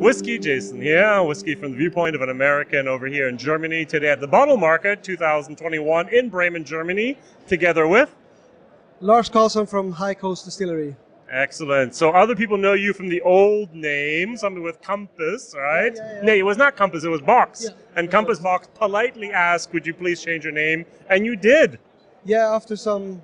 WhiskyJason here, whiskey from the viewpoint of an American over here in Germany. Today at the Bottle Market 2021 in Bremen, Germany, together with Lars Karlsson from High Coast Distillery. Excellent. So other people know you from the old name, something with Compass, right? Yeah. No, it was not Compass, it was Box. Yeah, and Compass Box politely asked, would you please change your name? And you did. Yeah, after some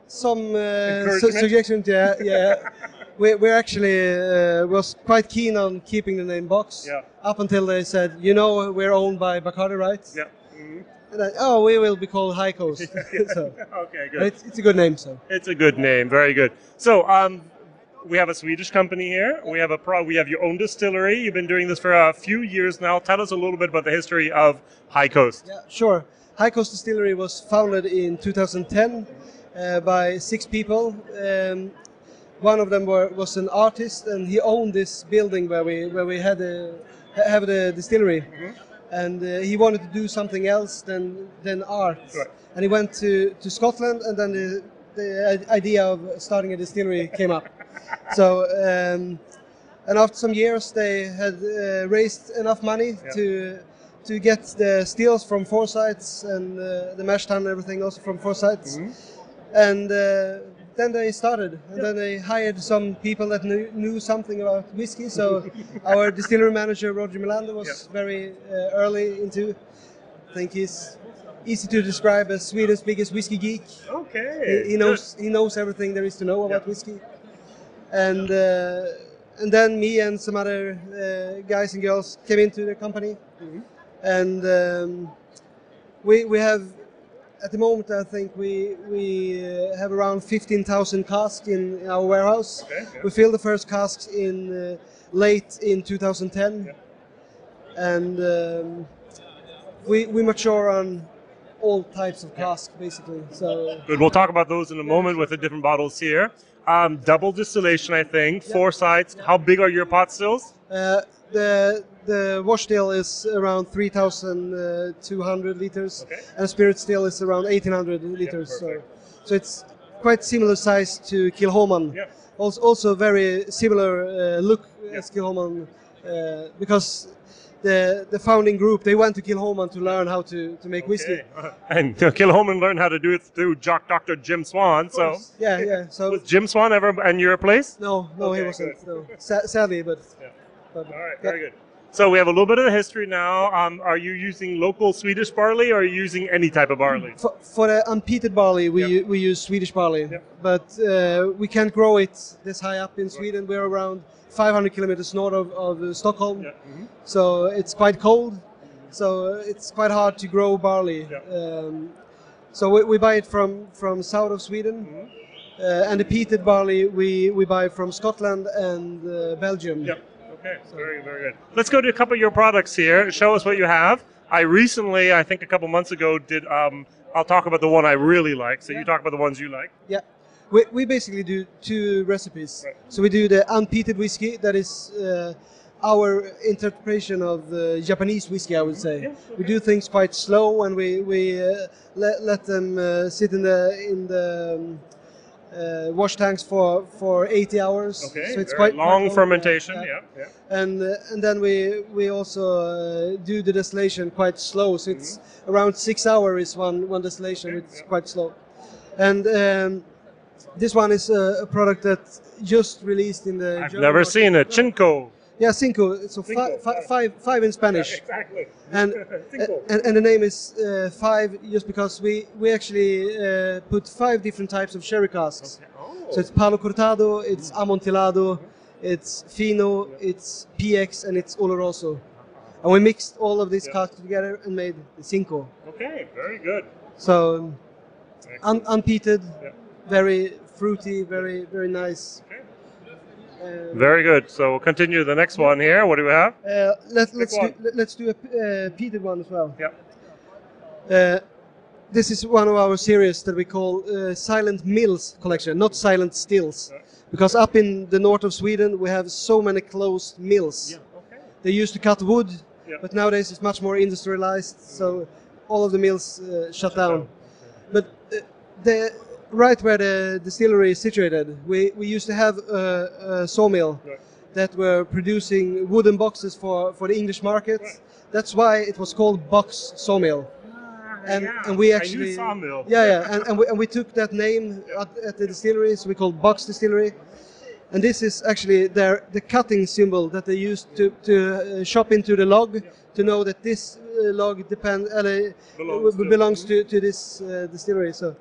Encouragement? suggestions, yeah. We actually was quite keen on keeping the name Box. Yeah. Up until they said, you know, we're owned by Bacardi, right? Yeah. Mm-hmm. And we will be called High Coast. So, okay, good. it's a good name, so. It's a good name, very good. So, we have a Swedish company here. We have your own distillery. You've been doing this for a few years now. Tell us a little bit about the history of High Coast. Yeah, sure. High Coast Distillery was founded in 2010 by 6 people. One of them was an artist, and he owned this building where we have the distillery. Mm-hmm. And he wanted to do something else than art. Right. And he went to Scotland, and then the idea of starting a distillery came up. So, and after some years, they had raised enough money to get the stills from Forsyths and the mash tun and everything also from Forsyths. Mm-hmm. And then they started, and then they hired some people that knew something about whiskey. So our distillery manager, Roger Melander, was very early into. I think he's easy to describe as Sweden's biggest whiskey geek. Okay. He knows everything there is to know about whiskey. And then me and some other guys and girls came into the company. Mm-hmm. And we have, at the moment, I think we have around 15,000 casks in our warehouse. Okay, yeah. We filled the first casks in late in 2010. Yeah. And we mature on all types of casks, basically. So good. We'll talk about those in a moment with the different bottles here. Double distillation, I think. Yeah. Forsyths. Yeah. How big are your pot stills? The wash still is around 3,200 liters, okay. And spirit still is around 1,800 liters. Yeah, so it's quite similar size to Kilhoman. Yeah. Also very similar look as Kilhoman, because the founding group, they went to Kilhoman to learn how to make whiskey. And Kilhoman learned how to do it through Dr. Jim Swan. So yeah. So was Jim Swan ever in your place? No, he wasn't. No. Sadly, but. Yeah. All right, very good. So we have a little bit of the history now. Are you using local Swedish barley, or are you using any type of barley? For the unpeated barley, we use Swedish barley, but we can't grow it this high up in Sweden. We're around 500 kilometers north of Stockholm, so it's quite cold. So it's quite hard to grow barley. So we buy it from south of Sweden, and the peated barley we buy from Scotland and Belgium. Okay, very, very good. Let's go to a couple of your products here. Show us what you have. I recently, I think a couple months ago, did. I'll talk about the one I really like. So you talk about the ones you like. Yeah, we basically do 2 recipes. Right. So we do the unpeated whiskey. That is our interpretation of Japanese whiskey, I would say. Yeah, okay. We do things quite slow, and we let them sit in the wash tanks for 80 hours. Okay, so it's quite quite long fermentation. Yeah. And then we also do the distillation quite slow. So it's around 6 hours is one distillation. It's quite slow. And this one is a product that just released in the. I've never seen it. Cinco. Yeah, cinco. So cinco, five in Spanish. Yeah, exactly. And the name is 5 just because we actually put 5 different types of sherry casks. Okay. Oh. So it's Palo Cortado, it's Amontillado, it's Fino, it's PX, and it's Oloroso. And we mixed all of these casks together and made the cinco. Okay, very good. So unpeated, very fruity, very very nice. Okay. Very good. So we'll continue to the next one here. What do we have? Let's do a peated one as well. Yeah. This is one of our series that we call Silent Mills collection, not Silent Stills, because up in the north of Sweden we have so many closed mills. Yeah. Okay. They used to cut wood, but nowadays it's much more industrialized, so all of the mills shut down. But right where the distillery is situated, we used to have a sawmill, that were producing wooden boxes for the English market. Right. That's why it was called Box Sawmill. And we actually, I knew sawmill. and we took that name at the distillery, so we called Box Distillery. And this is actually the cutting symbol that they used to chop into the log to know that this log belongs to this distillery. So,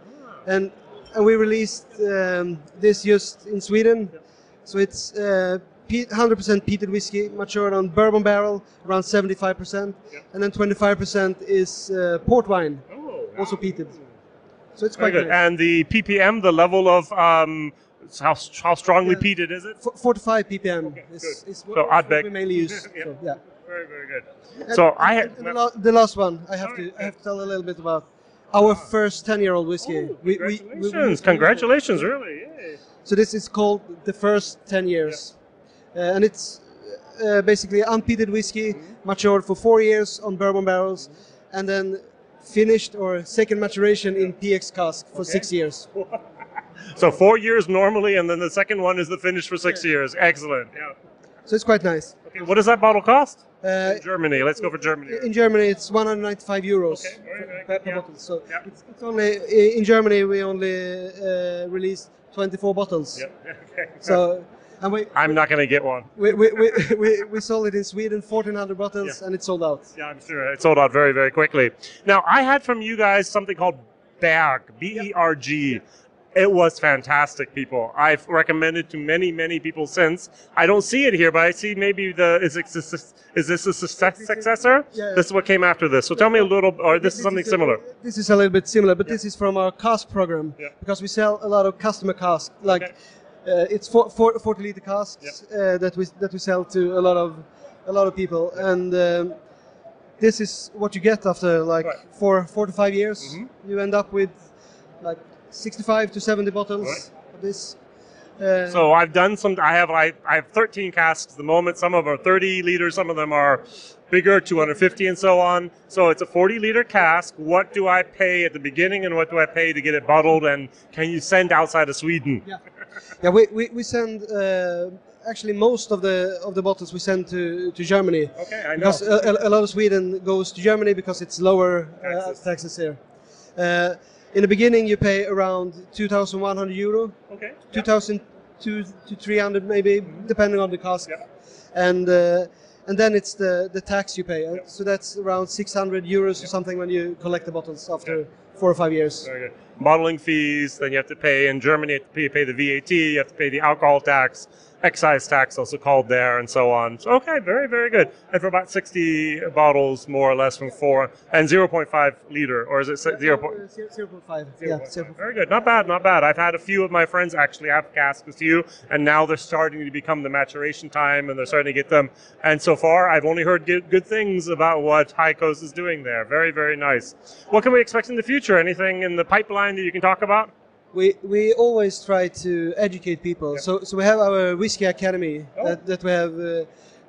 and we released this just in Sweden. So it's 100% peated whiskey, matured on bourbon barrel, around 75%, and then 25% is port wine, also peated. So it's quite good. nice. And the ppm, the level of how strongly peated is it? 45 ppm Okay, is so what Ardbeg. we mainly use. So, yeah. Very, very good. And, So I and had the last one I have to tell a little bit about our first 10-year-old whiskey. Congratulations! Congratulations! Really? Yay. So this is called the first 10 years, and it's basically unpeated whiskey, matured for 4 years on bourbon barrels, and then finished or second maturation in PX cask for 6 years. So 4 years normally, and then the second one is the finish for 6 years. Excellent. Yeah. So it's quite nice. Okay, what does that bottle cost? In Germany. Let's go for Germany. In Germany, it's 195 euros per bottle. So it's only in Germany we only release 24 bottles. Yeah. Okay. So and I'm not going to get one. we sold it in Sweden, 1,400 bottles, and it sold out. Yeah, I'm sure it sold out very, very quickly. Now I had from you guys something called Berg, B-E-R-G. It was fantastic, people. I've recommended to many, many people since. I don't see it here, but I see maybe is this a successor? Yeah. This is what came after this. So tell me a little, or this is something similar. This is a little bit similar, but this is from our cask program, Yeah. because we sell a lot of customer casks. Like it's 40-liter casks that we sell to a lot of people, and this is what you get after like 4 to 5 years. Mm-hmm. You end up with like 65 to 70 bottles of this. So I've done some. I have 13 casks at the moment. Some of them are 30 liters. Some of them are bigger, 250 and so on. So it's a 40-liter cask. What do I pay at the beginning, and what do I pay to get it bottled? And can you send outside of Sweden? Yeah, we send. Actually, most of the bottles we send to Germany. Okay, I know. Because a lot of Sweden goes to Germany because it's lower taxes here. In the beginning, you pay around 2,100 euro. Okay. 2,000 to 300 maybe, depending on the cask. Yeah. And then it's the tax you pay. So that's around 600 euros or something when you collect the bottles after 4 or 5 years. Very good. Bottling fees, then you have to pay in Germany. You have to pay the VAT. You have to pay the alcohol tax, excise tax, also called there, and so on. So, okay, very, very good. And for about 60 bottles, more or less, from 4 and 0.5 liter, or is it 0? 0.5. Yeah, 0.5. Very good. Not bad, not bad. I've had a few of my friends actually have casks with you, and now they're starting to become the maturation time, and they're starting to get them. And so far, I've only heard good things about what High Coast is doing there. Very, very nice. What can we expect in the future? Anything in the pipeline that you can talk about? We always try to educate people. So we have our Whiskey Academy that we have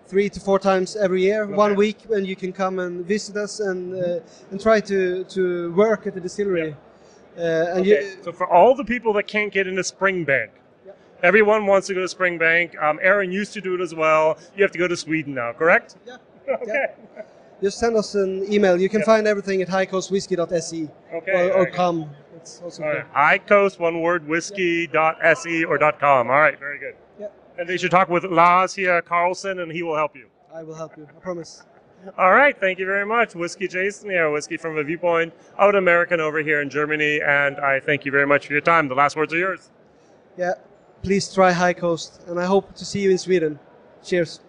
3 to 4 times every year. Okay. 1 week when you can come and visit us and try to work at the distillery. So for all the people that can't get into Springbank, everyone wants to go to Springbank. Aaron used to do it as well. You have to go to Sweden now, correct? Yeah. Okay. Yeah. Just send us an email. You can find everything at highcoastwhiskey.se or com. It's also good. High Coast, one word, whiskey.se or .com. All right, very good. Yeah. And they should talk with Lars here, Karlsson, and he will help you. I will help you, I promise. All right, thank you very much. WhiskyJason here, whiskey from a viewpoint of an American over here in Germany, and I thank you very much for your time. The last words are yours. Yeah, please try High Coast, and I hope to see you in Sweden. Cheers.